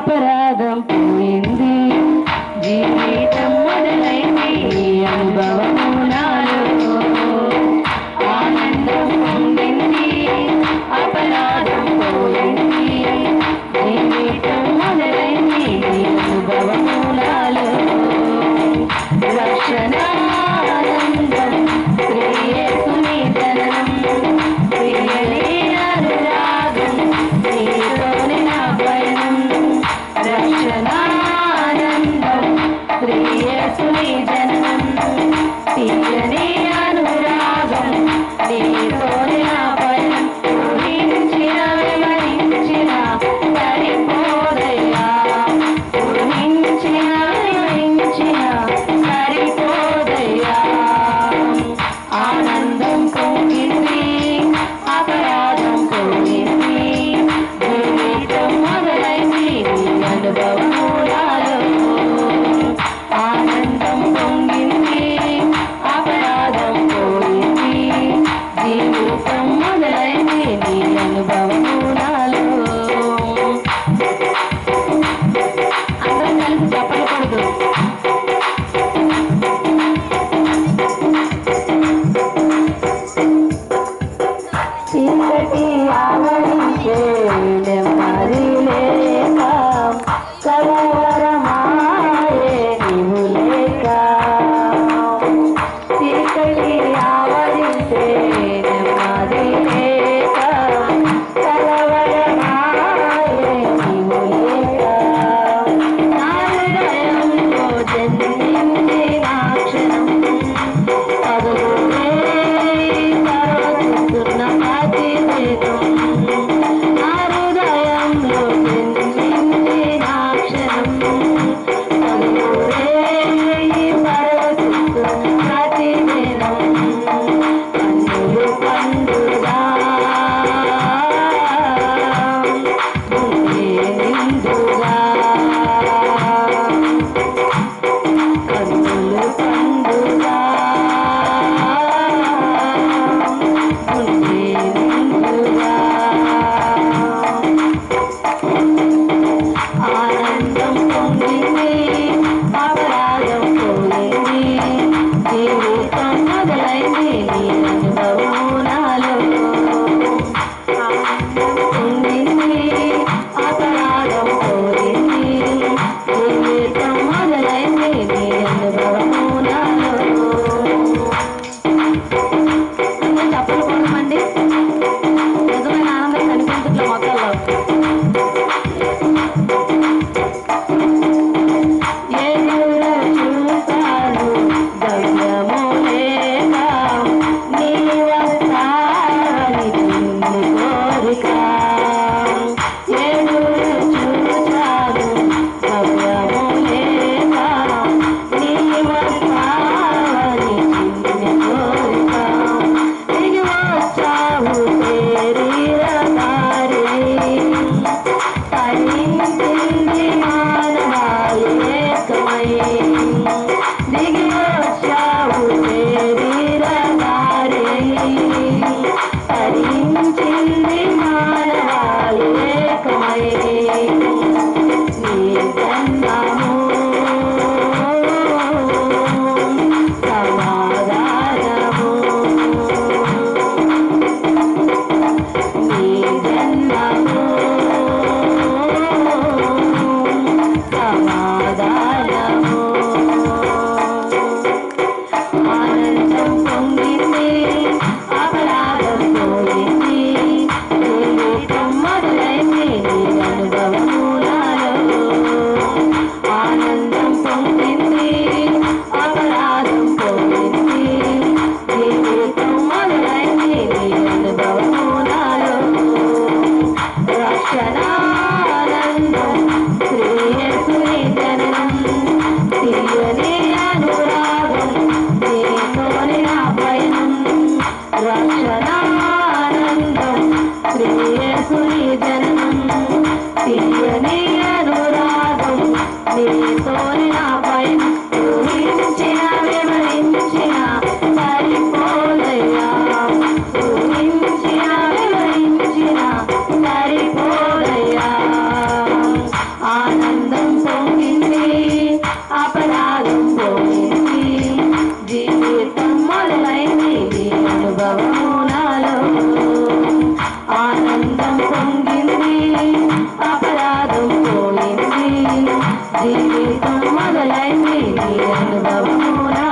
అపరాధం పోయింది, జీవితం మొదలైంది అనుభవము నాలో. ఆనందం పొందింది, అపరాధం పోయింది, జీవితం మొదలైంది అనుభవము నాలో. రక్షణ ఆనందం ప్రియసుని జననం, ప్రియని అనురాగం నీతోని నా పయనం. రక్షణ ఆనందం ప్రియసుని జననం, ప్రియని అనురాగం నీతోని నా పయనం. ఊహించిన వివరించిన సరిపోదయ్యా, ఊహించిన వివరించిన సరిపోదయ్యా. ఆనందం పొంగింది, అపరాధం పోయింది, జీవితం మొదలైంది అనుభవము నాలో. ఆనందం పొంగింది, అపరాధం పోయింది, జీవితం మొదలైంది అనుభవము నాలో. అందరం కలిసి చెప్పకూడదు. చీకటి ఆవరించే నెమ్మది లేక, కలవరమాయే నీవు లేక. చీకటి ఆవరించే నెమ్మది లేక, కలవరమాయే నీవు లేక. నా హృదయంలో జన్మించిన క్షణం పదులే పరవశిస్తున్న అతిథేయం. నా హృదయంలో జన్మించిన క్షణం పదులే పరవశిస్తున్న అతిథేయం. కన్నులు పండుగా గుండె నిండుగా, కన్నులు పండుగా గుండె నిండుగా. ఆనందం పొందింది, అపరాధం పోయింది, జీవితం మొదలైంది అనుభవము నాలో. ఆనందం పొందింది, అపరాధం పోయింది, జీవితం మొదలైంది అనుభవము నాలో. అందరూ చప్పలు కొడమండి. నిజమైన ఆనందం కనిపించట్లే మొక్కల్లో. ఎదురు చూస్తాను గమ్యము లేక, నీ వస్తావని చిన్ని కోరిక. ఎదురు చూస్తాను గమ్యము లేక, నీ వస్తావని చిన్ని కోరిక. దిగి వచ్చావు శరీరధారి, తరించింది మానవాళి ఏకమై. దిగి వచ్చావు శరీరధారి, తరించింది మానవాళి ఏకమై. నీ జన్మము సమాధానము, నీ జన్మము సమాధానము. ఆనందం పొందింది, అపరాధం పోయింది, జీవితం మొదలైంది అనుభవము నాలో. ఆనందం పొందింది, అపరాధం పోయింది, జీవితం మొదలైంది అనుభవము నాలో. రక్షణ ఆనందం ప్రియసుని జననం, తీయని అనురాగం నీతోని నా పయనం. రక్షణ ఆనందం ప్రియసుని జననం, తీయని అనురాగం నీతోని నా పయనం. ఊహించిన వివరించిన సరిపోదయ్యా, ఊహించిన వివరించిన సరిపోదయ్యా. ఆనందం జీవితం మొదలైంది నీ అనుభవము నా